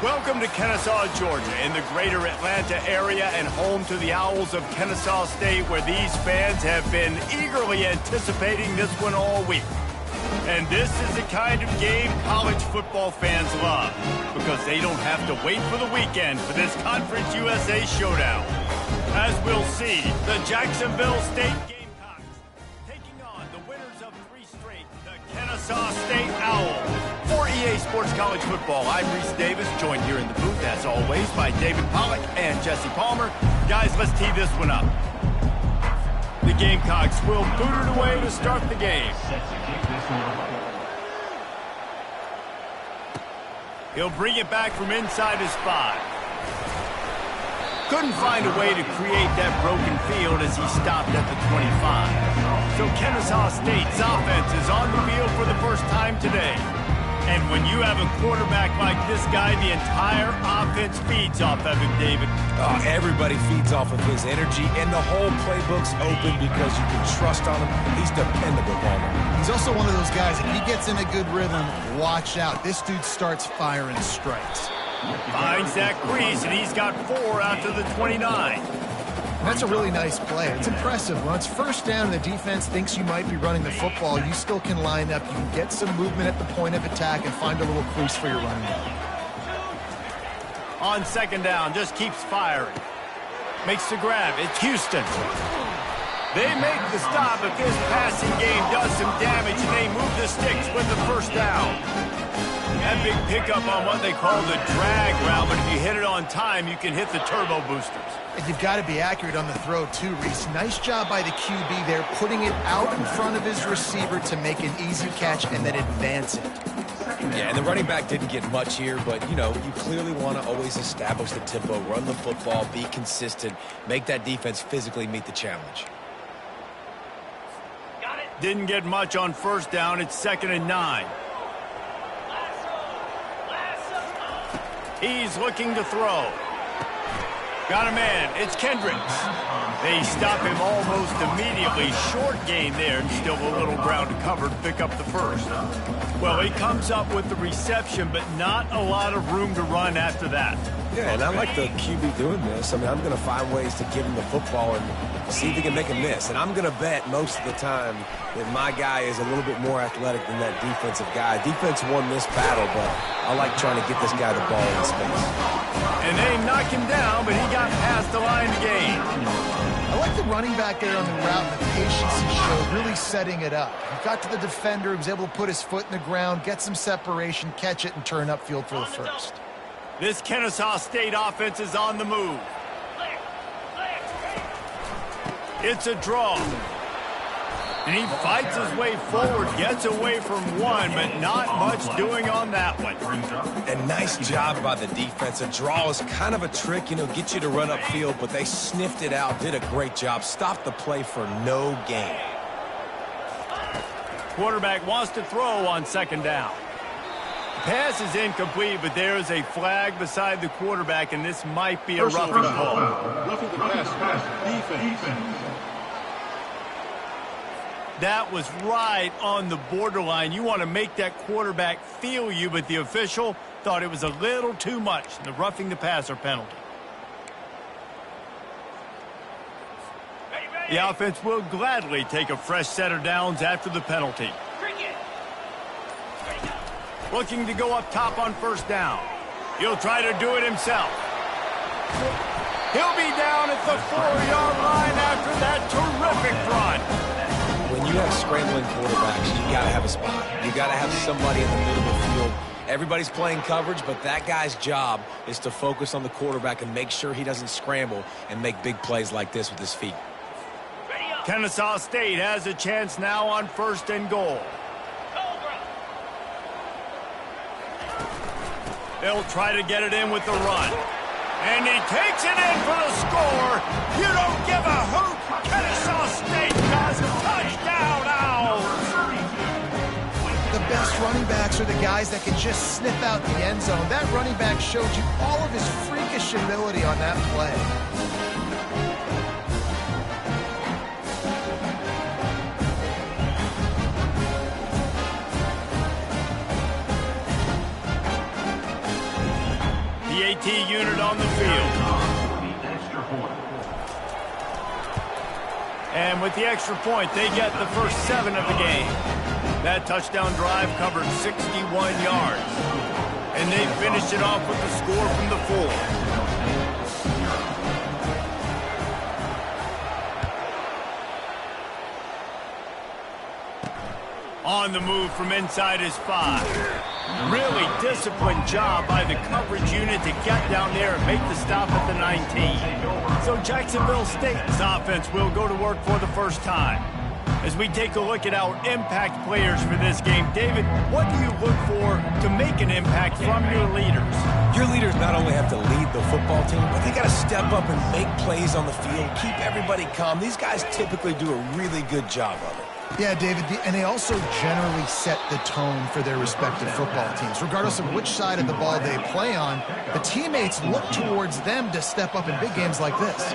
Welcome to Kennesaw, Georgia, in the greater Atlanta area and home to the Owls of Kennesaw State, where these fans have been eagerly anticipating this one all week. And this is the kind of game college football fans love, because they don't have to wait for the weekend for this Conference USA showdown. As we'll see, the Jacksonville State Gamecocks taking on the winners of 3 straight, the Kennesaw State Owls. For EA Sports College Football, I'm Reese Davis, joined here in the booth, as always, by David Pollack and Jesse Palmer. Guys, let's tee this one up. The Gamecocks will boot it away to start the game. He'll bring it back from inside his 5. Couldn't find a way to create that broken field as he stopped at the 25. So Kennesaw State's offense is on the field for the first time today. And when you have a quarterback like this guy, the entire offense feeds off of him, David. Everybody feeds off of his energy, and the whole playbook's open because you can trust on him. He's dependable on him. He's also one of those guys, if he gets in a good rhythm, watch out. This dude starts firing strikes. Finds that crease, and he's got 4 out to the 29. That's a really nice play. It's impressive. When it's first down and the defense thinks you might be running the football, you still can line up. You can get some movement at the point of attack and find a little crease for your running back. On second down, just keeps firing. Makes the grab. It's Houston. They make the stop if this passing game does some damage, and they move the sticks with the first down. That big pickup on what they call the drag route, but if you hit it on time, you can hit the turbo boosters. And you've got to be accurate on the throw, too, Reese. Nice job by the QB there, putting it out in front of his receiver to make an easy catch and then advance it. Yeah, and the running back didn't get much here, but, you know, you clearly want to always establish the tempo, run the football, be consistent, make that defense physically meet the challenge. Didn't get much on first down. It's 2nd and 9. He's looking to throw. Got a man. It's Kendricks. They stop him almost immediately. Short gain there, and still a little ground to cover to pick up the first. Well, he comes up with the reception, but not a lot of room to run after that. Yeah, and I like the QB doing this. I mean, I'm going to find ways to give him the football and see if he can make a miss. And I'm going to bet most of the time that my guy is a little bit more athletic than that defensive guy. Defense won this battle, but I like trying to get this guy the ball in space. And they knock him down, but he got past the line to gain. I like the running back there on the route and the patience he showed, really setting it up. He got to the defender, he was able to put his foot in the ground, get some separation, catch it, and turn upfield for the first. This Kennesaw State offense is on the move. It's a draw. And he fights his way forward, gets away from one, but not much doing on that one. And nice job by the defense. A draw is kind of a trick, you know, get you to run upfield, but they sniffed it out, did a great job, stopped the play for no gain. Quarterback wants to throw on second down. Pass is incomplete, but there is a flag beside the quarterback, and this might be a roughing call. Roughing the pass. Defense. That was right on the borderline. You want to make that quarterback feel you, but the official thought it was a little too much. The roughing the passer penalty. The offense will gladly take a fresh set of downs after the penalty. Looking to go up top on first down. He'll try to do it himself. He'll be down at the 4-yard line after that terrific run. When you have scrambling quarterbacks, you got to have a spot. You got to have somebody in the middle of the field. Everybody's playing coverage, but that guy's job is to focus on the quarterback and make sure he doesn't scramble and make big plays like this with his feet. Kennesaw State has a chance now on 1st and goal. They'll try to get it in with the run. And he takes it in for the score. You don't give a hoot. Kennesaw State does. Touchdown, Owls. The best running backs are the guys that can just sniff out the end zone. That running back showed you all of his freakish ability on that play. PAT unit on the field. And with the extra point, they get the first 7 of the game. That touchdown drive covered 61 yards. And they finished it off with the score from the 4. On the move from inside his 5. Really disciplined job by the coverage unit to get down there and make the stop at the 19. So Jacksonville State's offense will go to work for the first time. As we take a look at our impact players for this game, David, what do you look for to make an impact from your leaders? Your leaders not only have to lead the football team, but they got to step up and make plays on the field, keep everybody calm. These guys typically do a really good job of it. Yeah, David, and they also generally set the tone for their respective football teams. Regardless of which side of the ball they play on, the teammates look towards them to step up in big games like this.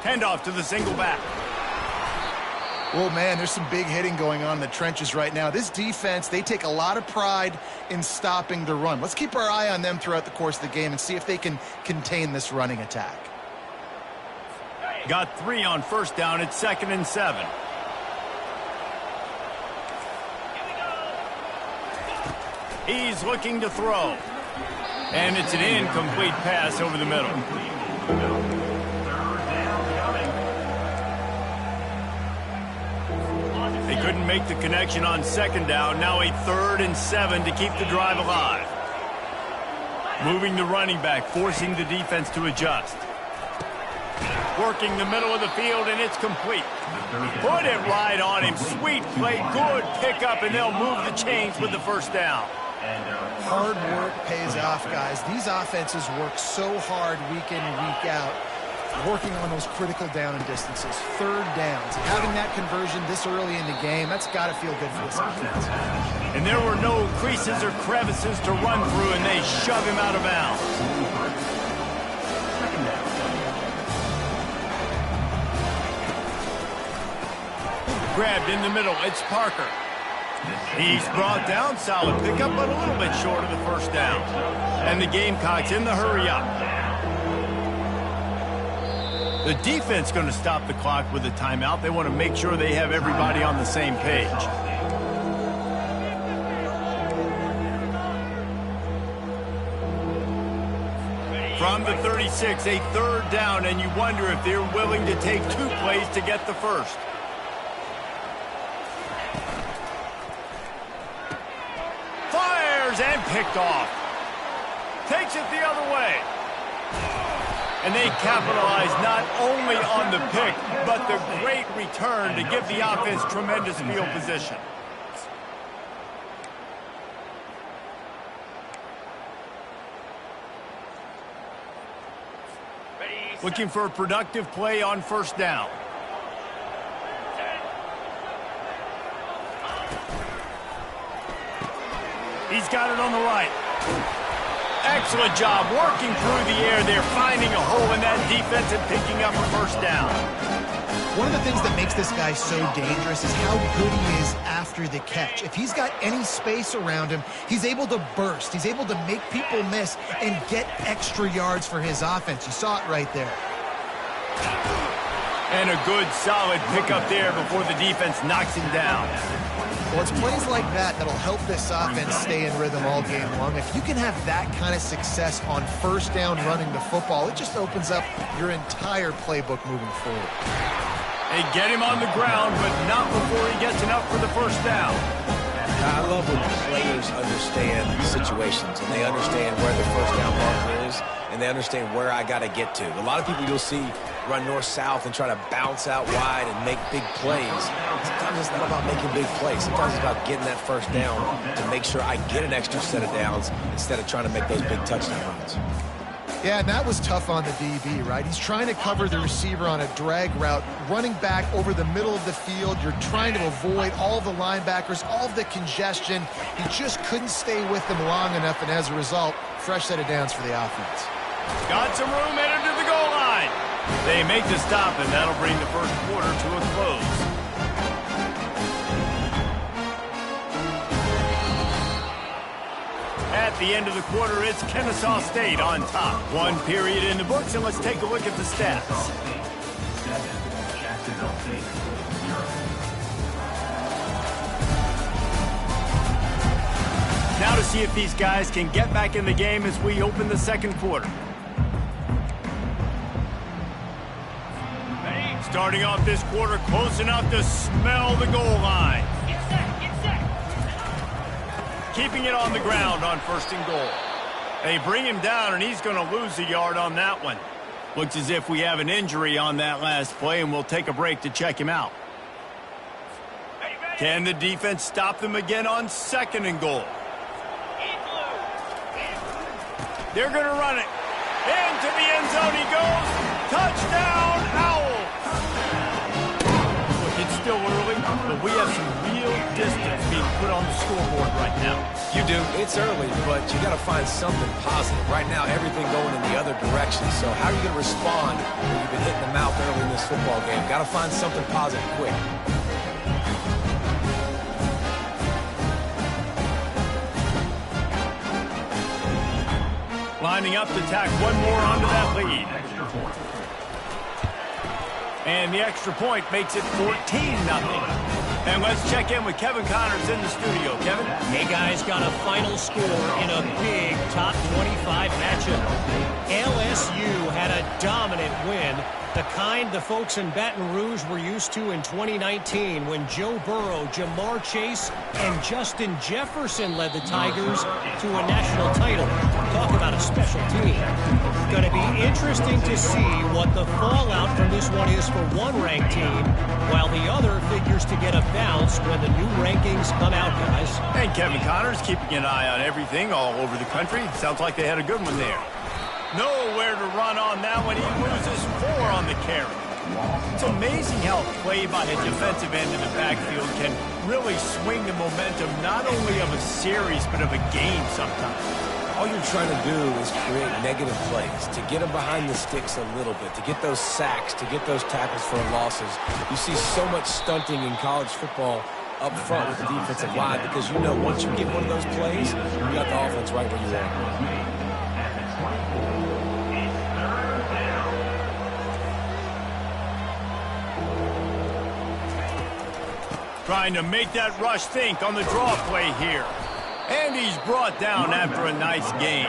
Handoff to the single back. Oh, man, there's some big hitting going on in the trenches right now. This defense, they take a lot of pride in stopping the run. Let's keep our eye on them throughout the course of the game and see if they can contain this running attack. Got 3 on first down. It's 2nd and 7. He's looking to throw. And it's an incomplete pass over the middle. They couldn't make the connection on 2nd down. Now a 3rd and 7 to keep the drive alive. Moving the running back, forcing the defense to adjust. Working the middle of the field, and it's complete. Put it right on him. Sweet play, good pickup, and they'll move the chains with the first down. Hard work pays off, guys. These offenses work so hard week in and week out, working on those critical down and distances, 3rd downs. Having that conversion this early in the game, that's got to feel good for this offense. And there were no creases or crevices to run through, and they shove him out of bounds. Grabbed in the middle, it's Parker. He's brought down, solid pickup, but a little bit short of the first down. And the Gamecocks in the hurry up. The defense going to stop the clock with a timeout. They want to make sure they have everybody on the same page. From the 36, a 3rd down, and you wonder if they're willing to take 2 plays to get the first. Fires and picked off. Takes it the other way. And they capitalize not only on the pick, but the great return to give the offense tremendous field position. Looking for a productive play on first down. He's got it on the right. Excellent job working through the air there, finding a hole in that defense and picking up a first down. One of the things that makes this guy so dangerous is how good he is after the catch. If he's got any space around him, he's able to burst. He's able to make people miss and get extra yards for his offense. You saw it right there. And a good, solid pickup there before the defense knocks him down. Well, it's plays like that that'll help this offense stay in rhythm all game long. If you can have that kind of success on first down running the football, it just opens up your entire playbook moving forward. They get him on the ground, but not before he gets enough for the first down. I love when players understand situations, and they understand where the first down marker is, and they understand where I got to get to. A lot of people you'll see run north-south and try to bounce out wide and make big plays. Sometimes it's not about making big plays. Sometimes it's about getting that first down to make sure I get an extra set of downs instead of trying to make those big touchdown runs. Yeah, and that was tough on the DB, right? He's trying to cover the receiver on a drag route, running back over the middle of the field. You're trying to avoid all the linebackers, all of the congestion. He just couldn't stay with them long enough, and as a result, fresh set of downs for the offense. Got some room headed to the goal line. They make the stop, and that'll bring the first quarter to a close. the end of the quarter, it's Kennesaw State on top. One period in the books, and let's take a look at the stats. Now to see if these guys can get back in the game as we open the second quarter. Starting off this quarter close enough to smell the goal line. Get set, get set. Keeping it on the ground on first and goal. They bring him down, and he's going to lose a yard on that one. Looks as if we have an injury on that last play, and we'll take a break to check him out. Can the defense stop them again on second and goal? They're going to run it. Into the end zone he goes. Touchdown, Owls. Look, it's still early, but we have some real distance being put on the scoreboard right now. You do. It's early, but you got to find something positive. Right now, everything going in the other direction. So how are you going to respond when you've been hitting the mouth early in this football game? Got to find something positive quick. Lining up to tack one more onto that lead. And the extra point makes it 14-0. And let's check in with Kevin Connors in the studio. Kevin? Hey, guys, got a final score in a big top 25 matchup. LSU had a dominant win, the kind the folks in Baton Rouge were used to in 2019 when Joe Burrow, Jamar Chase, and Justin Jefferson led the Tigers to a national title. Talk about a special team. Going to be interesting to see what the fallout from this one is for one ranked team, while the other figures to get a bounce when the new rankings come out, guys. And Kevin Connors keeping an eye on everything all over the country. Sounds like they had a good one there. Nowhere to run on that one. He loses 4 on the carry. It's amazing how play by a defensive end in the backfield can really swing the momentum not only of a series but of a game sometimes. All you're trying to do is create negative plays, to get them behind the sticks a little bit, to get those sacks, to get those tackles for losses. You see so much stunting in college football up front with the defensive line because you know once you get one of those plays, you got the offense right where you want it. Trying to make that rush think on the draw play here. And he's brought down after a nice gain.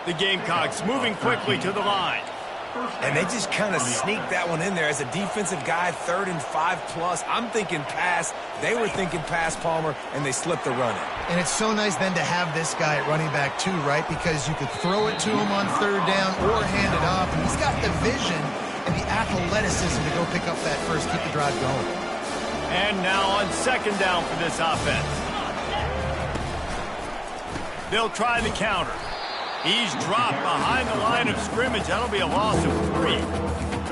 The Gamecocks moving quickly to the line. And they just kind of sneaked that one in there as a defensive guy, 3rd and 5+. I'm thinking pass. They were thinking pass, Palmer, and they slipped the run in. And it's so nice then to have this guy at running back too, right? Because you could throw it to him on 3rd down or hand it off. And he's got the vision and the athleticism to go pick up that first, keep the drive going. And now on 2nd down for this offense. They'll try the counter. He's dropped behind the line of scrimmage. That'll be a loss of 3.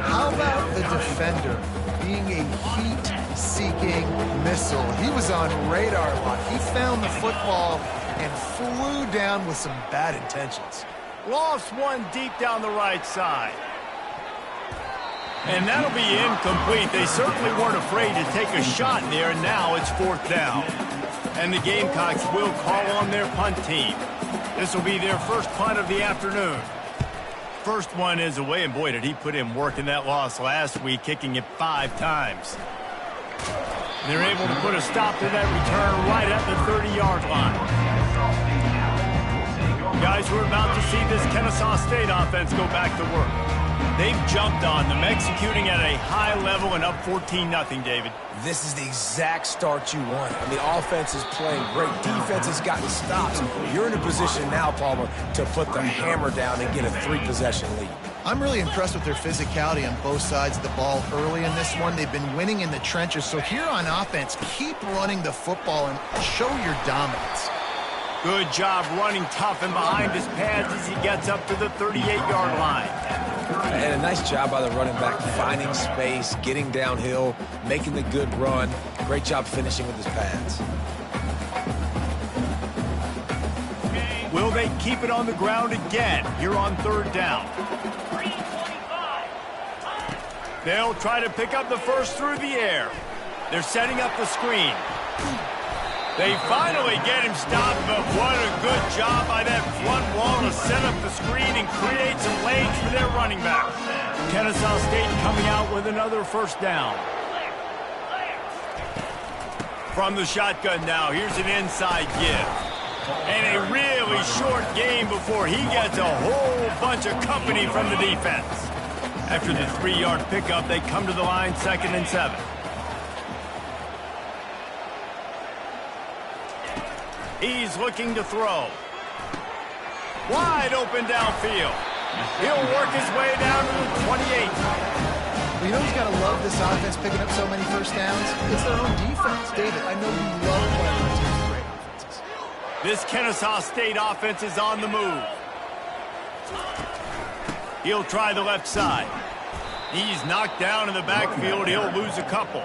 How about the defender being a heat-seeking missile? He was on radar lock. He found the football and flew down with some bad intentions. Lost 1 deep down the right side. And that'll be incomplete. They certainly weren't afraid to take a shot there, and now it's 4th down. And the Gamecocks will call on their punt team. This will be their first punt of the afternoon. First one is away, and boy, did he put in work in that loss last week, kicking it 5 times. They're able to put a stop to that return right at the 30-yard line. Guys, we're about to see this Kennesaw State offense go back to work. They've jumped on them, executing at a high level and up 14-0, David. This is the exact start you want. I mean, offense is playing great. Defense has gotten stops. You're in a position now, Palmer, to put the hammer down and get a 3-possession lead. I'm really impressed with their physicality on both sides of the ball early in this one. They've been winning in the trenches. So here on offense, keep running the football and show your dominance. Good job running tough and behind his pads as he gets up to the 38-yard line. And a nice job by the running back, finding space, getting downhill, making the good run. Great job finishing with his pads. Will they keep it on the ground again here on 3rd down? They'll try to pick up the first through the air. They're setting up the screen. They finally get him stopped, but what a good job by that front wall to set up the screen and create some lanes for their running back. Kennesaw State coming out with another first down. From the shotgun now, here's an inside give. And a really short game before he gets a whole bunch of company from the defense. After the 3-yard pickup, they come to the line 2nd and 7. He's looking to throw. Wide open downfield. He'll work his way down to the 28. Well, you know who's got to love this offense picking up so many first downs? It's their own defense. David, I know you love playing on teams with great offenses. This Kennesaw State offense is on the move. He'll try the left side. He's knocked down in the backfield. He'll lose a couple.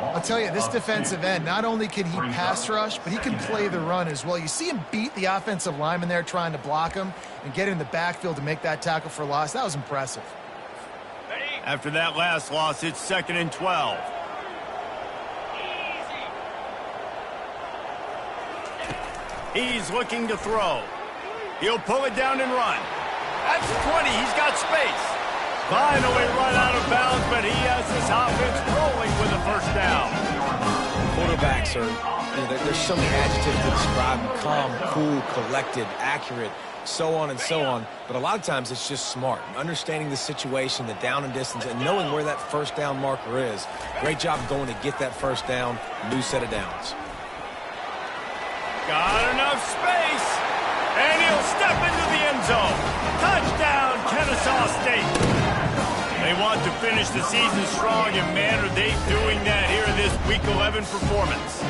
I'll tell you, this defensive end, not only can he pass rush, but he can play the run as well. You see him beat the offensive lineman there trying to block him and get in the backfield to make that tackle for loss. That was impressive. After that last loss, it's 2nd and 12. He's looking to throw. He'll pull it down and run. That's 20. He's got space. Finally run out of bounds, but he has this offense rolling with a first down. Quarterbacks are, there's so many adjectives to describe them: calm, cool, collected, accurate, so on and so on. But a lot of times it's just smart, understanding the situation, the down and distance, and knowing where that first down marker is. Great job going to get that first down, new set of downs. Got enough space, and he'll step into the end zone. Touchdown, Kennesaw State. They want to finish the season strong, and man, are they doing that here in this Week 11 performance.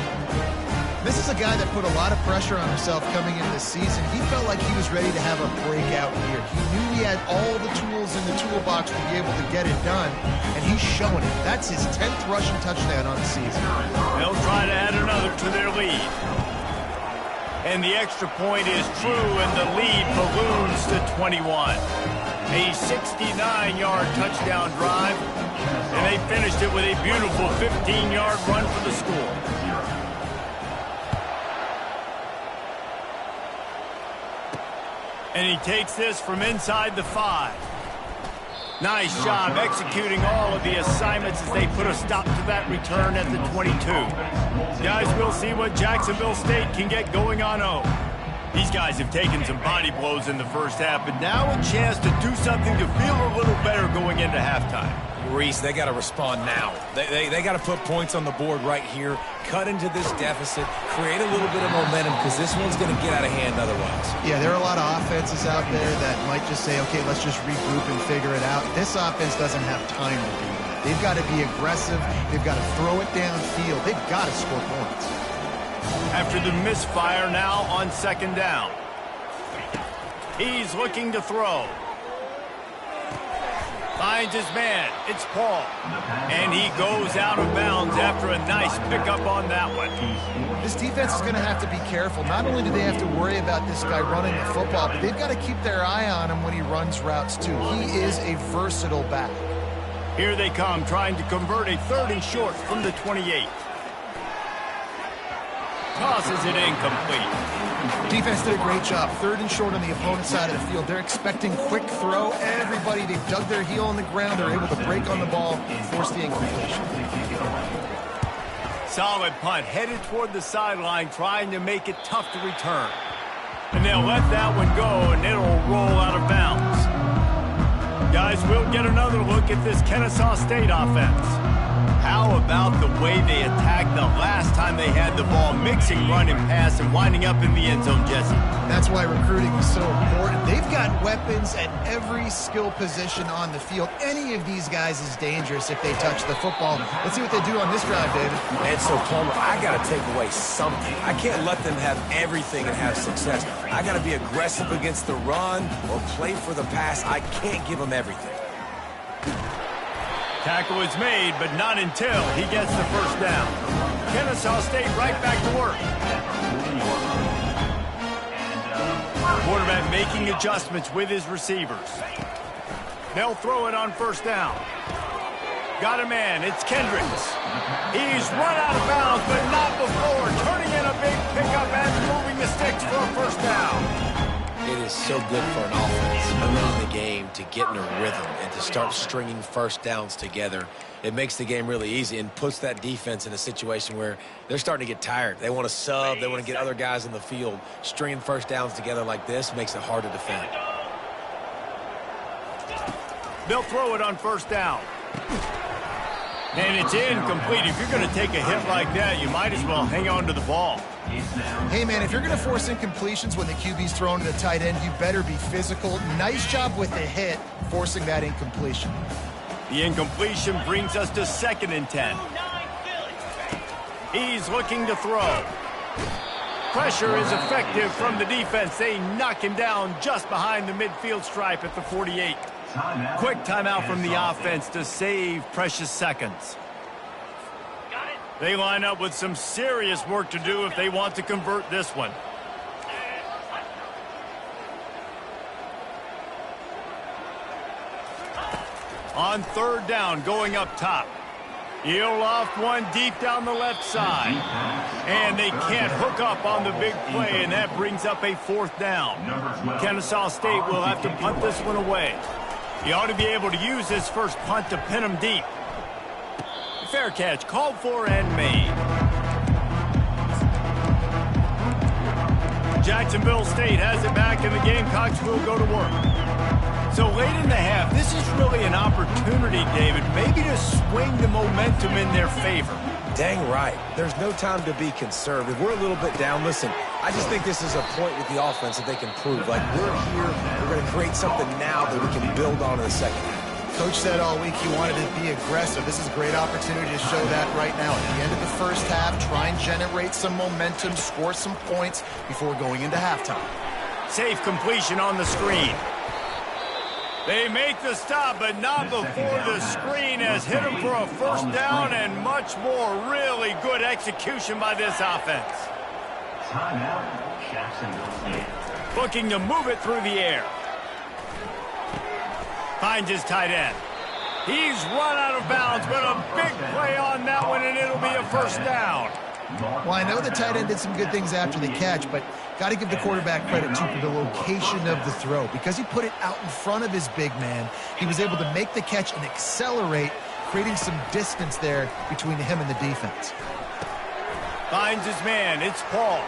This is a guy that put a lot of pressure on himself coming into this season. He felt like he was ready to have a breakout year. He knew he had all the tools in the toolbox to be able to get it done, and he's showing it. That's his 10th rushing touchdown on the season. They'll try to add another to their lead. And the extra point is true, and the lead balloons to 21. A 69-yard touchdown drive, and they finished it with a beautiful 15-yard run for the score. And he takes this from inside the 5. Nice job executing all of the assignments as they put a stop to that return at the 22. Guys, we'll see what Jacksonville State can get going on 0. These guys have taken some body blows in the first half, but now a chance to do something to feel a little better going into halftime. Reese, they got to respond now. They got to put points on the board right here, cut into this deficit, create a little bit of momentum, because this one's going to get out of hand otherwise. Yeah, there are a lot of offenses out there that might just say, okay, let's just regroup and figure it out. This offense doesn't have time to do that. They've got to be aggressive. They've got to throw it downfield. They've got to score points. After the misfire now on 2nd down. He's looking to throw. Finds his man. It's Paul. And he goes out of bounds after a nice pickup on that one. This defense is going to have to be careful. Not only do they have to worry about this guy running the football, but they've got to keep their eye on him when he runs routes too. He is a versatile back. Here they come, trying to convert a 3rd and short from the 28. Tosses it incomplete. Defense did a great job. 3rd and short on the opponent's side of the field. They're expecting quick throw. Everybody, they dug their heel on the ground. They're able to break on the ball and force the incompletion. Solid punt, headed toward the sideline, trying to make it tough to return. And they'll let that one go, and it'll roll out of bounds. Guys, we'll get another look at this Kennesaw State offense. How about the way they attacked the last time they had the ball, mixing run and pass and winding up in the end zone, Jesse? That's why recruiting is so important. They've got weapons at every skill position on the field. Any of these guys is dangerous if they touch the football. Let's see what they do on this drive, David. And so, Palmer, I got to take away something. I can't let them have everything and have success. I got to be aggressive against the run or play for the pass. I can't give them everything. Tackle is made, but not until he gets the first down. Kennesaw State right back to work. Quarterback making adjustments with his receivers. They'll throw it on 1st down. Got a man. It's Kendricks. He's run out of bounds, but not before turning in a big pickup and moving the sticks for a first down. It is so good for an offense early in the game to get in a rhythm and to start stringing first downs together. It makes the game really easy and puts that defense in a situation where they're starting to get tired. They want to sub. They want to get other guys in the field. Stringing first downs together like this makes it hard to defend. They'll throw it on first down. And it's incomplete. If you're going to take a hit like that, you might as well hang on to the ball. Hey, man, if you're going to force incompletions when the QB's thrown to the tight end, you better be physical. Nice job with the hit, forcing that incompletion. The incompletion brings us to 2nd and 10. He's looking to throw. Pressure is effective from the defense. They knock him down just behind the midfield stripe at the 48. Quick timeout from the offense to save precious seconds. They line up with some serious work to do if they want to convert this one. On 3rd down, going up top. He'll loft one deep down the left side. And they can't hook up on the big play, and that brings up a 4th down. Kennesaw State will have to punt this one away. He ought to be able to use his first punt to pin him deep. Fair catch, called for and made. Jacksonville State has it back, and the Gamecocks will go to work. So late in the half, this is really an opportunity, David, maybe to swing the momentum in their favor. Dang right. There's no time to be conservative. We're a little bit down. Listen, I just think this is a point with the offense that they can prove. Like, we're here, we're going to create something now that we can build on in the second half. Coach said all week he wanted to be aggressive. This is a great opportunity to show that right now. At the end of the first half, try and generate some momentum, score some points before going into halftime. Safe completion on the screen. They make the stop, but not before the screen has hit them for a first down and much more. Really good execution by this offense. Timeout, Jacksonville State. Looking to move it through the air. Finds his tight end. He's run out of bounds, but a big play on that one, and it'll be a first down. Well, I know the tight end did some good things after the catch, but got to give the quarterback credit, too, for the location of the throw. Because he put it out in front of his big man, he was able to make the catch and accelerate, creating some distance there between him and the defense. Finds his man. It's Paul.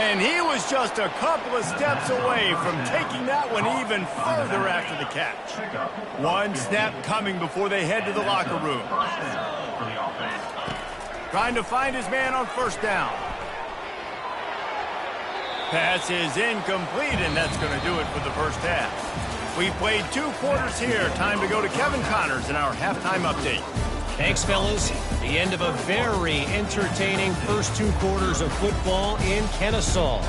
And he was just a couple of steps away from taking that one even further after the catch. One snap coming before they head to the locker room. Trying to find his man on first down. Pass is incomplete, and that's going to do it for the first half. We've played 2 quarters here. Time to go to Kevin Connors in our halftime update. Thanks, fellas. The end of a very entertaining first 2 quarters of football in Kennesaw.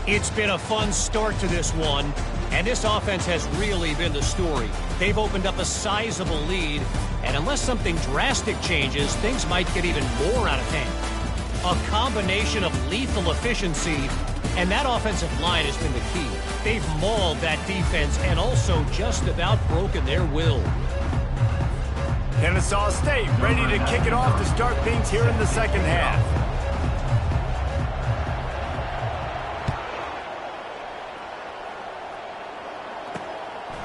It's been a fun start to this one, and this offense has really been the story. They've opened up a sizable lead, and unless something drastic changes, things might get even more out of hand. A combination of lethal efficiency, and that offensive line has been the key. They've mauled that defense and also just about broken their will. Kennesaw State ready to kick it off to start things here in the second half.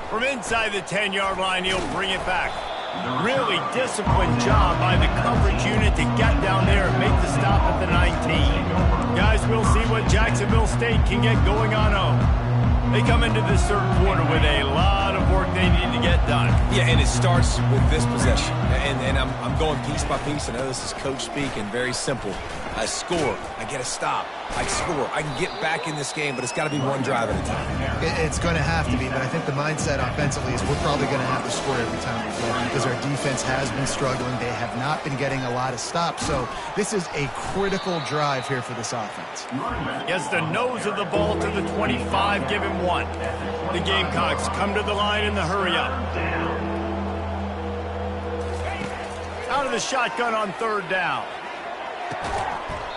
From inside the 10-yard line, he'll bring it back. Really disciplined job by the coverage unit to get down there and make the stop at the 19. Guys, we'll see what Jacksonville State can get going on home. They come into this 3rd quarter with a lot of work they need to get done. Yeah, and it starts with this possession. And I'm going piece by piece. I know this is coach speak and very simple. I score. I get a stop. I score. I can get back in this game, but it's got to be one drive at a time. It's going to have to be, but I think the mindset offensively is we're probably going to have to score every time we get it because our defense has been struggling. They have not been getting a lot of stops, so this is a critical drive here for this offense. Gets the nose of the ball to the 25, give him 1. The Gamecocks come to the line in the hurry-up. Out of the shotgun on 3rd down.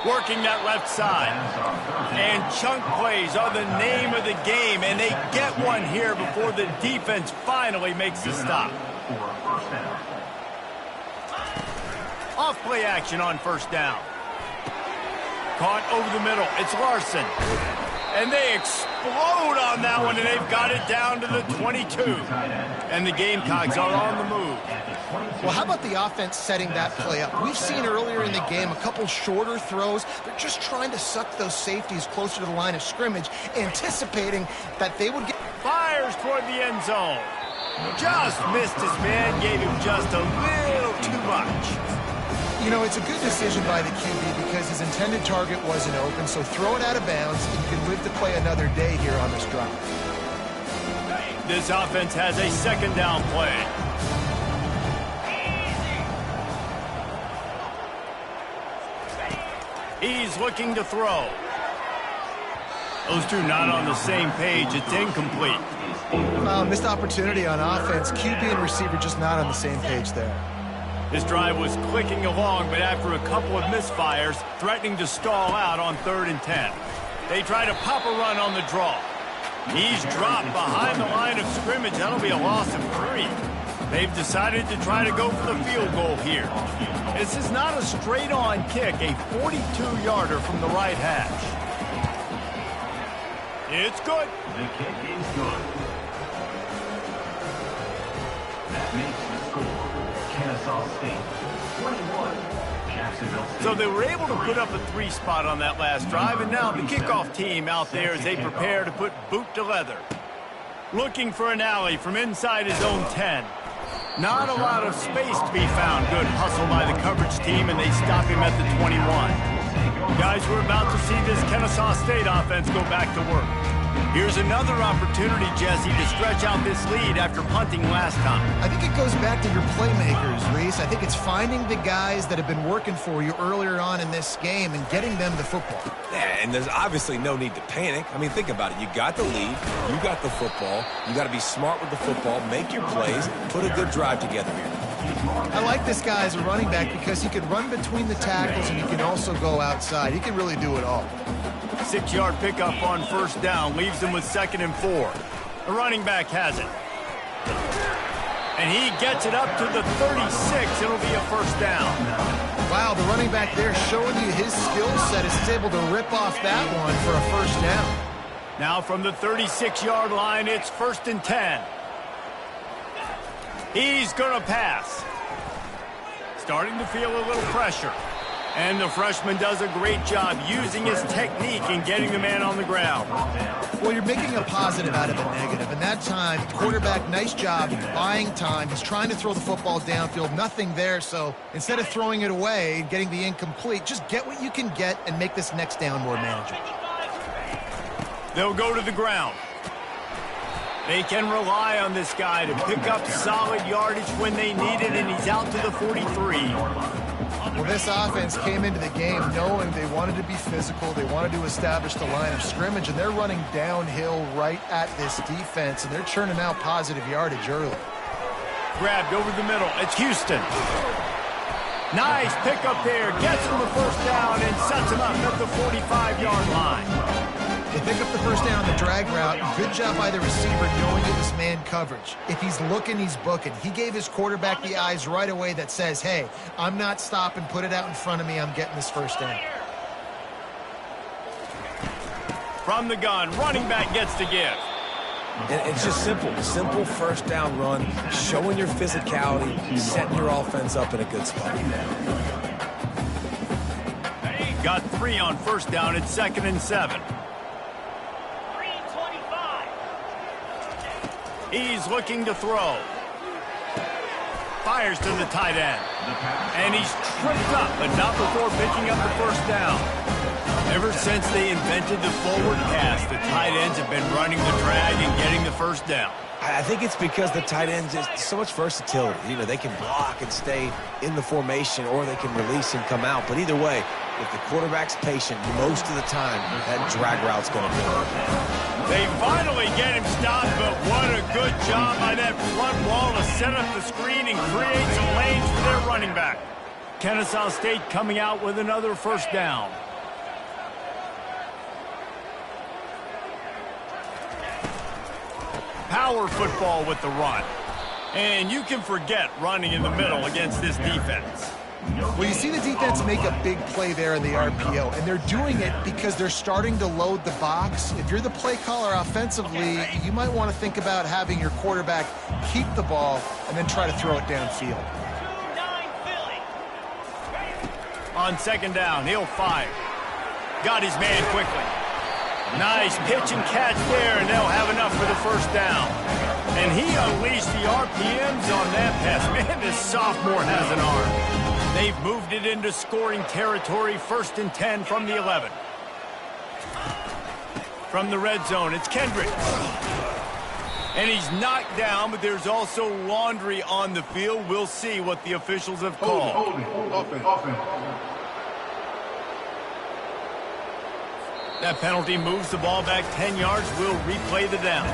Working that left side. And chunk plays are the name of the game, and they get one here before the defense finally makes the stop. Off play action on first down. Caught over the middle. It's Larson. And they explode on that one, and they've got it down to the 22. And the Gamecocks are on the move. Well, how about the offense setting that play up? We've seen earlier in the game a couple shorter throws. They're just trying to suck those safeties closer to the line of scrimmage, anticipating that they would get... Fires toward the end zone. Just missed his man, gave him just a little too much. You know, it's a good decision by the QB because his intended target wasn't open, so throw it out of bounds, and you can live to play another day here on this drive. This offense has a second down play. He's looking to throw. Those two not on the same page. It's incomplete. Missed opportunity on offense. QB and receiver just not on the same page there. This drive was clicking along, but after a couple of misfires, threatening to stall out on 3rd and 10. They try to pop a run on the draw. He's dropped behind the line of scrimmage. That'll be a loss of 3. They've decided to try to go for the field goal here. This is not a straight-on kick, a 42-yarder from the right hash. It's good. The kick is good. That makes the score. Kennesaw State 21, Jacksonville State. So they were able to put up a 3 spot on that last drive, and now the kickoff team out there as they prepare to put boot to leather. Looking for an alley from inside his own 10. Not a lot of space to be found. Good hustle by the coverage team, and they stop him at the 21. Guys, we're about to see this Kennesaw State offense go back to work. Here's another opportunity, Jesse, to stretch out this lead after punting last time. I think it goes back to your playmakers, Reese. I think it's finding the guys that have been working for you earlier on in this game and getting them the football. Yeah, and there's obviously no need to panic. I mean, think about it. You got the lead. You got the football. You got to be smart with the football, make your plays, put a good drive together here. I like this guy as a running back because he can run between the tackles and he can also go outside. He can really do it all. 6-yard pickup on first down leaves them with 2nd and 4. The running back has it. And he gets it up to the 36. It'll be a first down. Wow, the running back there showing you his skill set is able to rip off that one for a first down. Now from the 36-yard line, it's 1st and 10. He's going to pass. Starting to feel a little pressure. And the freshman does a great job using his technique and getting the man on the ground. Well, you're making a positive out of a negative. And that time, quarterback, nice job buying time. He's trying to throw the football downfield. Nothing there. So instead of throwing it away and getting the incomplete, just get what you can get and make this next down more manageable. They'll go to the ground. They can rely on this guy to pick up solid yardage when they need it, and he's out to the 43. Well, this offense came into the game knowing they wanted to be physical. They wanted to establish the line of scrimmage, and they're running downhill right at this defense, and they're churning out positive yardage early. Grabbed over the middle. It's Houston. Nice pickup there. Gets him the first down and sets him up at the 45-yard line. They pick up the first down on the drag route. Good job by the receiver knowing it was man coverage. If he's looking, he's booking. He gave his quarterback the eyes right away that says, hey, I'm not stopping. Put it out in front of me. I'm getting this first down. From the gun, running back gets to give. And it's just simple. Simple first down run, showing your physicality, setting your offense up in a good spot. Got 3 on first down. It's 2nd and 7. He's looking to throw. Fires to the tight end. And he's tripped up, but not before picking up the first down. Ever since they invented the forward pass, the tight ends have been running the drag and getting the first down. I think it's because the tight ends is so much versatility. You know, they can block and stay in the formation, or they can release and come out. But either way, if the quarterback's patient, most of the time, that drag route's going to do it. They finally get him stopped, but what a good job by that front wall to set up the screen and create some lanes for their running back. Kennesaw State coming out with another first down. Power football with the run. And you can forget running in the middle against this defense. Well, you see the defense make a big play there in the RPO, and they're doing it because they're starting to load the box. If you're the play caller offensively, you might want to think about having your quarterback keep the ball and then try to throw it downfield. On second down, he'll fire. Got his man quickly. Nice pitch and catch there, and they'll have enough for the first down. And he unleashed the RPMs on that pass. Man, this sophomore has an arm. They've moved it into scoring territory, 1st and 10 from the 11. From the red zone, it's Kendricks. And he's knocked down, but there's also laundry on the field. We'll see what the officials have called. Offense. That penalty moves the ball back 10 yards. We'll replay the down.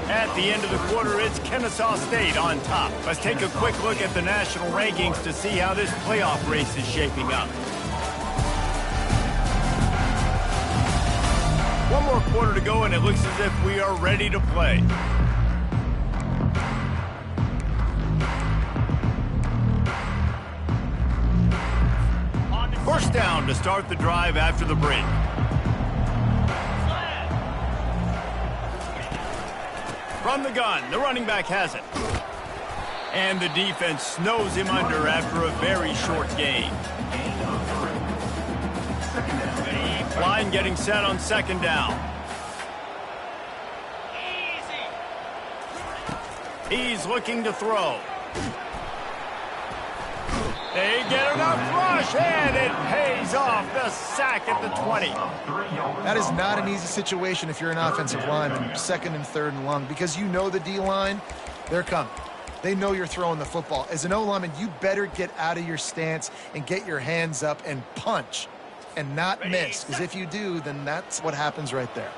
At the end of the quarter, it's Kennesaw State on top. Let's take a quick look at the national rankings to see how this playoff race is shaping up. One more quarter to go, and it looks as if we are ready to play. First down to start the drive after the break. From the gun, the running back has it. And the defense snows him under after a very short gain. Line getting set on second down. He's looking to throw. They get enough rush, and it pays off. The sack at the 20. That is not an easy situation if you're an offensive lineman, 2nd and 3rd and long, because you know the D-line, they're coming. They know you're throwing the football. As an O-lineman, you better get out of your stance and get your hands up and punch and not miss, because if you do, then that's what happens right there.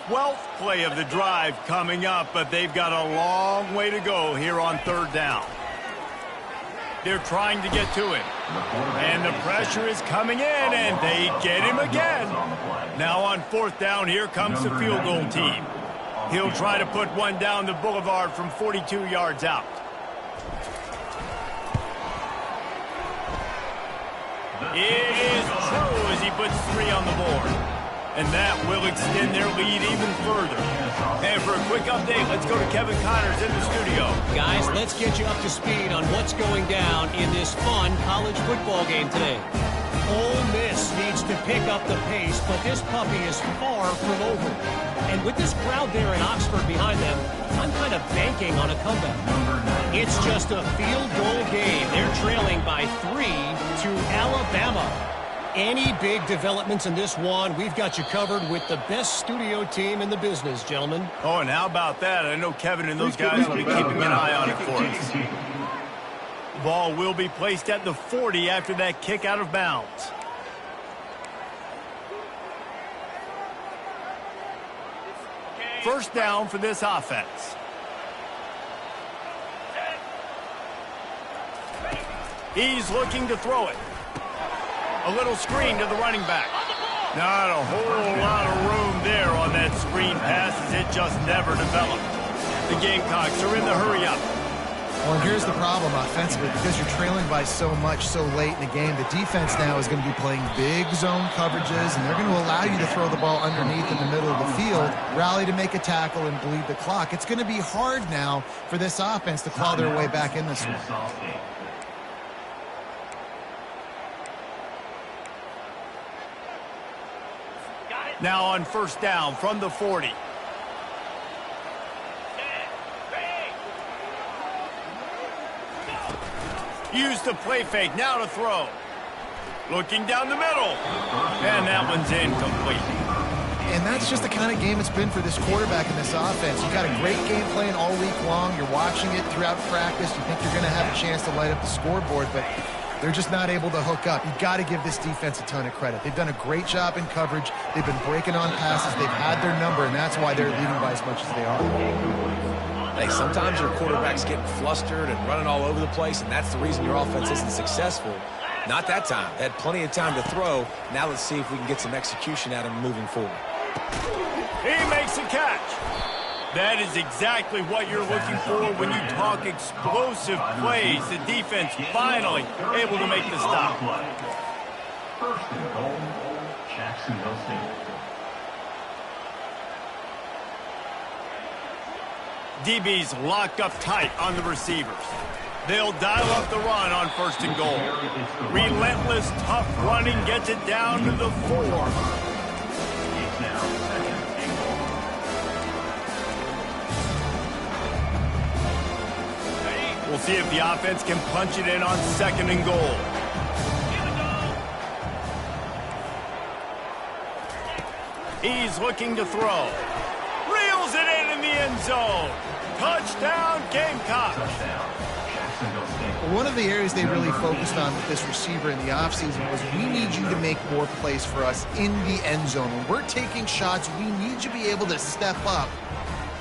12th play of the drive coming up, but they've got a long way to go here on 3rd down. They're trying to get to him. And the pressure is coming in, and they get him again. Now on 4th down, here comes the field goal team. He'll try to put one down the boulevard from 42 yards out. It is true as he puts 3 on the board. And that will extend their lead even further. And for a quick update, let's go to Kevin Connors in the studio. Guys, let's get you up to speed on what's going down in this fun college football game today. Ole Miss needs to pick up the pace, but this puppy is far from over. And with this crowd there in Oxford behind them, I'm kind of banking on a comeback. It's just a field goal game. They're trailing by 3 to Alabama. Any big developments in this one, we've got you covered with the best studio team in the business, gentlemen. Oh, and how about that? I know Kevin and those guys will be keeping an eye on it for us. Ball will be placed at the 40 after that kick out of bounds. First down for this offense. He's looking to throw it. A little screen to the running back. Not a whole lot of room there on that screen pass as it just never developed. The Gamecocks are in the hurry-up. Well, and here's the problem offensively. Because you're trailing by so much so late in the game, the defense now is going to be playing big zone coverages, and they're going to allow you to throw the ball underneath in the middle of the field, rally to make a tackle, and bleed the clock. It's going to be hard now for this offense to claw their way back in this one. Now on first down from the 40. Use the play fake, now to throw. Looking down the middle. And that one's incomplete. And that's just the kind of game it's been for this quarterback in this offense. You've got a great game plan all week long. You're watching it throughout practice. You think you're going to have a chance to light up the scoreboard, but they're just not able to hook up. You've got to give this defense a ton of credit. They've done a great job in coverage. They've been breaking on passes. They've had their number, and that's why they're leading by as much as they are. Hey, sometimes your quarterback's getting flustered and running all over the place, and that's the reason your offense isn't successful. Not that time. They had plenty of time to throw. Now let's see if we can get some execution out of him moving forward. He makes a catch. That is exactly what you're looking for when you talk explosive plays. The defense finally able to make the stop. First and goal, Jacksonville State. DB's locked up tight on the receivers. They'll dial up the run on first and goal. Relentless, tough running gets it down to the 4. It's now second and goal. We'll see if the offense can punch it in on second and goal. He's looking to throw. Reels it in the end zone. Touchdown, Gamecocks. Touchdown, Jacksonville State. Well, one of the areas they really focused on with this receiver in the offseason was we need you to make more plays for us in the end zone. When we're taking shots, we need you to be able to step up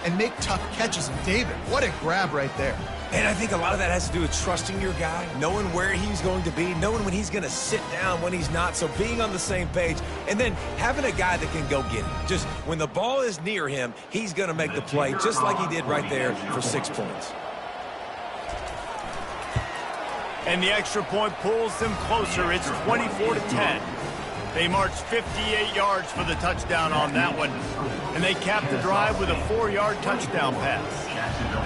and make tough catches. And David, what a grab right there. And I think a lot of that has to do with trusting your guy, knowing where he's going to be, knowing when he's going to sit down, when he's not, so being on the same page, and then having a guy that can go get it. Just when the ball is near him, he's going to make the play, just like he did right there for 6 points. And the extra point pulls them closer. It's 24-10. They marched 58 yards for the touchdown on that one. And they capped the drive with a 4-yard touchdown pass.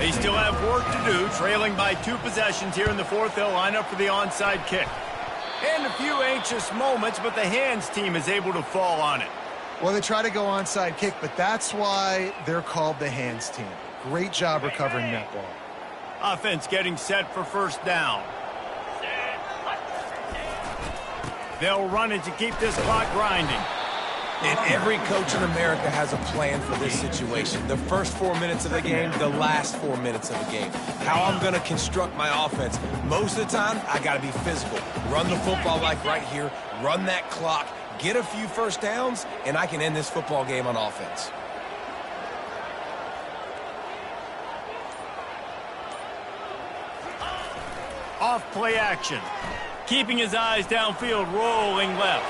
They still have work to do, trailing by 2 possessions here in the 4th. They'll line up for the onside kick. And a few anxious moments, but the hands team is able to fall on it. Well, they try to go onside kick, but that's why they're called the hands team. Great job recovering that ball. Offense getting set for first down. They'll run it to keep this clock grinding. And every coach in America has a plan for this situation. The first 4 minutes of the game, the last 4 minutes of the game. How I'm going to construct my offense. Most of the time, I got to be physical. Run the football like right here. Run that clock. Get a few first downs, and I can end this football game on offense. Off play action. Keeping his eyes downfield, rolling left.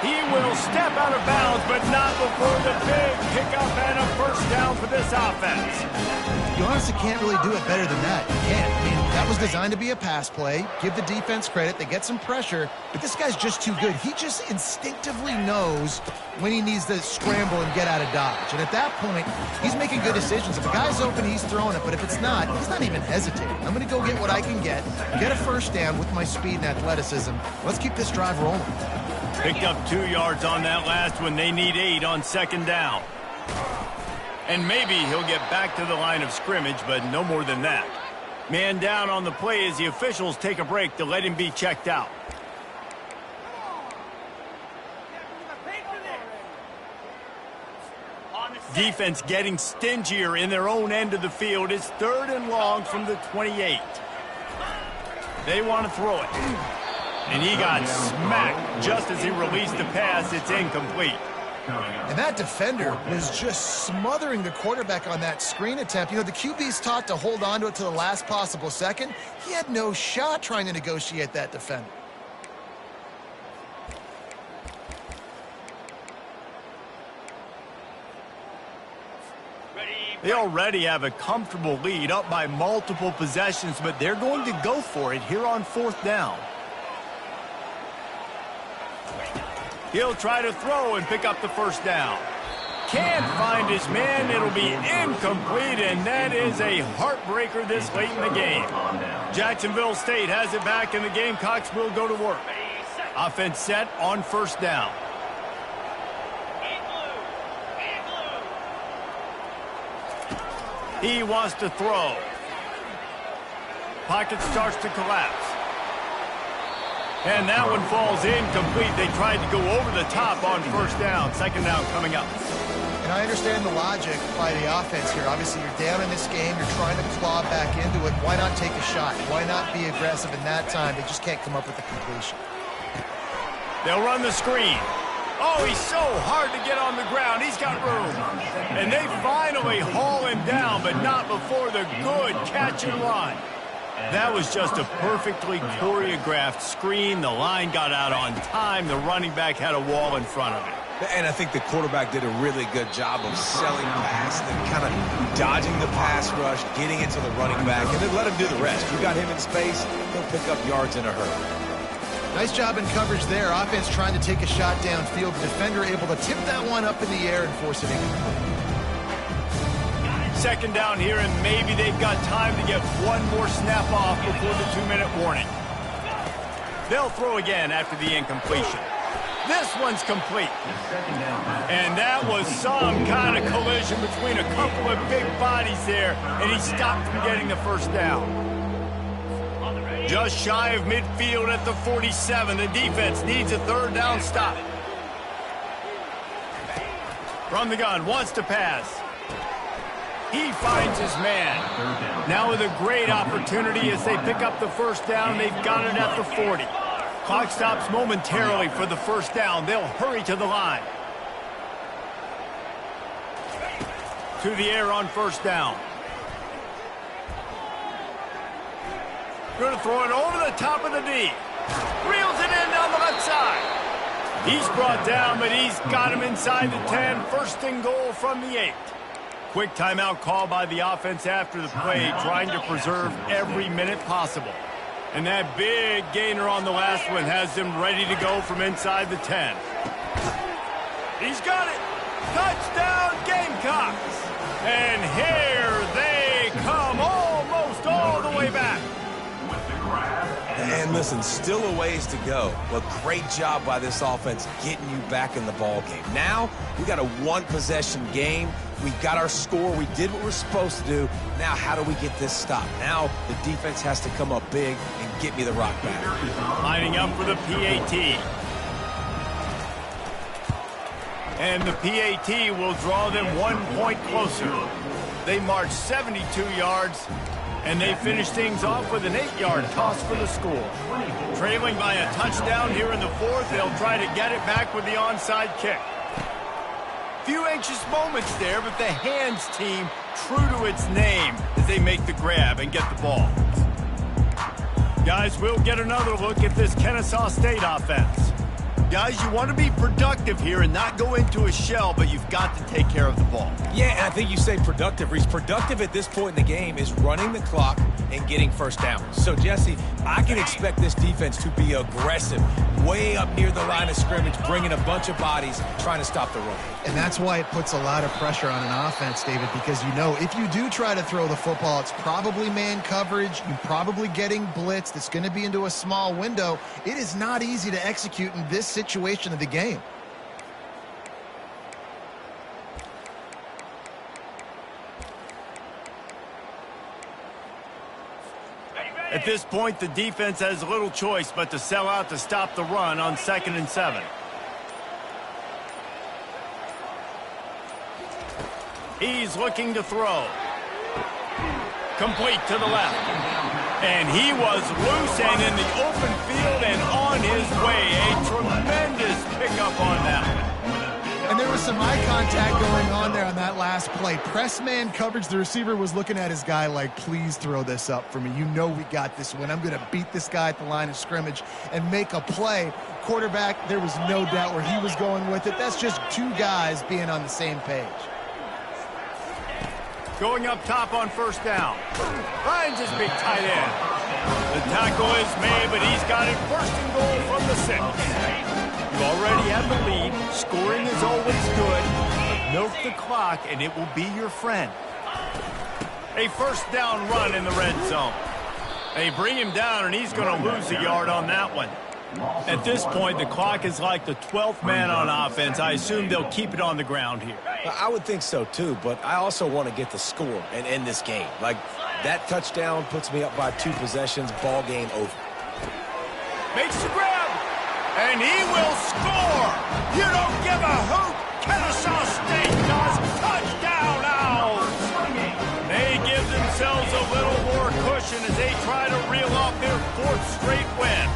He will step out of bounds, but not before the big pickup and a first down for this offense. You honestly can't really do it better than that. You can't. I mean, that was designed to be a pass play. Give the defense credit. They get some pressure, but this guy's just too good. He just instinctively knows when he needs to scramble and get out of dodge. And at that point, he's making good decisions. If a guy's open, he's throwing it. But if it's not, he's not even hesitating. I'm going to go get what I can get a first down with my speed and athleticism. Let's keep this drive rolling. Picked up 2 yards on that last one. They need 8 on second down. And maybe he'll get back to the line of scrimmage, but no more than that. Man down on the play as the officials take a break to let him be checked out. Defense getting stingier in their own end of the field. It's 3rd and long from the 28. They want to throw it. And he got smacked just as he released the pass. It's incomplete. And that defender was just smothering the quarterback on that screen attempt. You know, the QB's taught to hold on to it to the last possible second. He had no shot trying to negotiate that defender. They already have a comfortable lead, up by multiple possessions, but they're going to go for it here on 4th down. He'll try to throw and pick up the first down. Can't find his man. It'll be incomplete, and that is a heartbreaker this late in the game. Jacksonville State has it back, and the Gamecocks will go to work. Offense set on first down. He wants to throw. Pocket starts to collapse. And that one falls incomplete. They tried to go over the top on first down. Second down coming up. And I understand the logic by the offense here. Obviously, you're down in this game. You're trying to claw back into it. Why not take a shot? Why not be aggressive in that time? They just can't come up with the completion. They'll run the screen. Oh, he's so hard to get on the ground. He's got room. And they finally haul him down, but not before the good catch and run. That was just a perfectly choreographed screen. The line got out on time. The running back had a wall in front of it. And I think the quarterback did a really good job of selling pass and then kind of dodging the pass rush, getting it to the running back, and then let him do the rest. You got him in space, he'll pick up yards in a hurry. Nice job in coverage there. Offense trying to take a shot downfield. The defender able to tip that one up in the air and force it in. Second down here, and maybe they've got time to get one more snap off before the 2-minute warning. They'll throw again after the incompletion. This one's complete. And that was some kind of collision between a couple of big bodies there, and he stopped from getting the first down. Just shy of midfield at the 47. The defense needs a third down stop. From the gun, wants to pass. He finds his man. Now with a great opportunity as they pick up the first down. They've got it at the 40. Clock stops momentarily for the first down. They'll hurry to the line. To the air on first down. Going to throw it over the top of the D. Reels it in down the left side. He's brought down, but he's got him inside the 10. First and goal from the 8. Quick timeout call by the offense after the play, trying to preserve every minute possible. And that big gainer on the last one has them ready to go from inside the 10. He's got it. Touchdown, Gamecocks. And here they come, almost all the way back. And listen, still a ways to go, but great job by this offense getting you back in the ball game. Now, we got a one-possession game. We got our score. We did what we're supposed to do. Now, how do we get this stopped? Now, the defense has to come up big and get me the rock back. Lining up for the PAT. And the PAT will draw them 1 point closer. They march 72 yards. And they finish things off with an 8-yard toss for the score. Trailing by a touchdown here in the 4th, they'll try to get it back with the onside kick. Few anxious moments there, but the hands team true to its name as they make the grab and get the ball. Guys, we'll get another look at this Kennesaw State offense. Guys, you want to be productive here and not go into a shell, but you've got to take care of the ball. Yeah, and I think you say productive. Reese, productive at this point in the game is running the clock and getting first down. So, Jesse, I can expect this defense to be aggressive, way up near the line of scrimmage, bringing a bunch of bodies, trying to stop the run. And that's why it puts a lot of pressure on an offense, David, because you know if you do try to throw the football, it's probably man coverage. You're probably getting blitzed. It's going to be into a small window. It is not easy to execute in this situation of the game. At this point, the defense has little choice but to sell out to stop the run on 2nd and 7. He's looking to throw. Complete to the left. And he was loose and in the open field and on his way. A tremendous pickup on that one. And there was some eye contact going on there on that last play. Press man coverage. The receiver was looking at his guy like, please throw this up for me. You know we got this one. I'm going to beat this guy at the line of scrimmage and make a play. Quarterback, there was no doubt where he was going with it. That's just two guys being on the same page. Going up top on first down. Finds his big tight end. The tackle is made, but he's got it first and goal from the 6. You already have the lead. Scoring is always good. Milk the clock, and it will be your friend. A first down run in the red zone. They bring him down, and he's going to lose a yard on that one. At this point, the clock is like the 12th man on offense. I assume they'll keep it on the ground here. I would think so, too, but I also want to get the score and end this game. Like, that touchdown puts me up by 2 possessions, ball game over. Makes the grab, and he will score. You don't give a hoot. Kennesaw State does. Touchdown, Owls. They give themselves a little more cushion as they try to reel off their 4th straight win.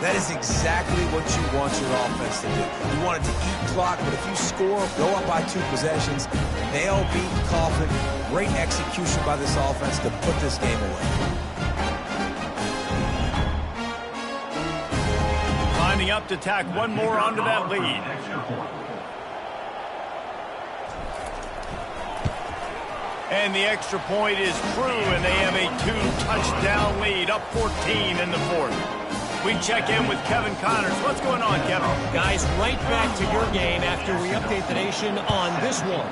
That is exactly what you want your offense to do. You want it to eat clock, but if you score, go up by 2 possessions, nail beat Coffin. Great execution by this offense to put this game away. Lining up to tack one more onto that lead. And the extra point is true, and they have a 2-touchdown lead, up 14 in the fourth. We check in with Kevin Connors. What's going on, Kevin? Guys, right back to your game after we update the nation on this one.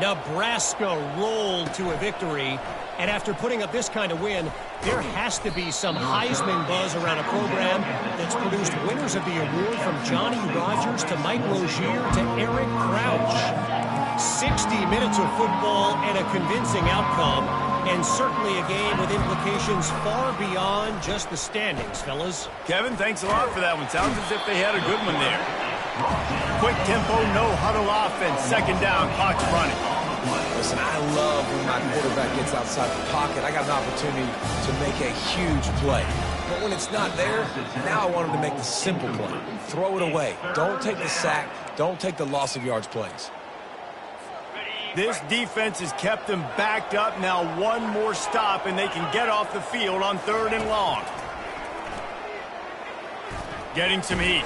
Nebraska rolled to a victory, and after putting up this kind of win, there has to be some Heisman buzz around a program that's produced winners of the award from Johnny Rodgers to Mike Rozier to Eric Crouch. 60 minutes of football and a convincing outcome, and certainly a game with implications far beyond just the standings, fellas. Kevin, thanks a lot for that one. Sounds as if they had a good one there. Quick tempo, no huddle offense. Second down, clock's running. Listen, I love when my quarterback gets outside the pocket. I got an opportunity to make a huge play. But when it's not there, now I want him to make the simple play. Throw it away. Don't take the sack. Don't take the loss of yards plays. This defense has kept them backed up. Now one more stop, and they can get off the field on 3rd and long. Getting some heat.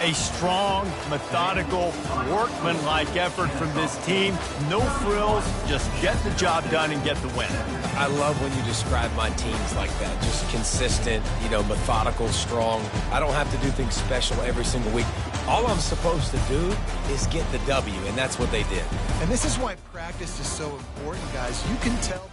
A strong, methodical, workmanlike effort from this team. No frills, just get the job done and get the win. I love when you describe my teams like that. Just consistent, methodical, strong. I don't have to do things special every single week. All I'm supposed to do is get the W, and that's what they did. And this is why practice is so important, guys. You can tell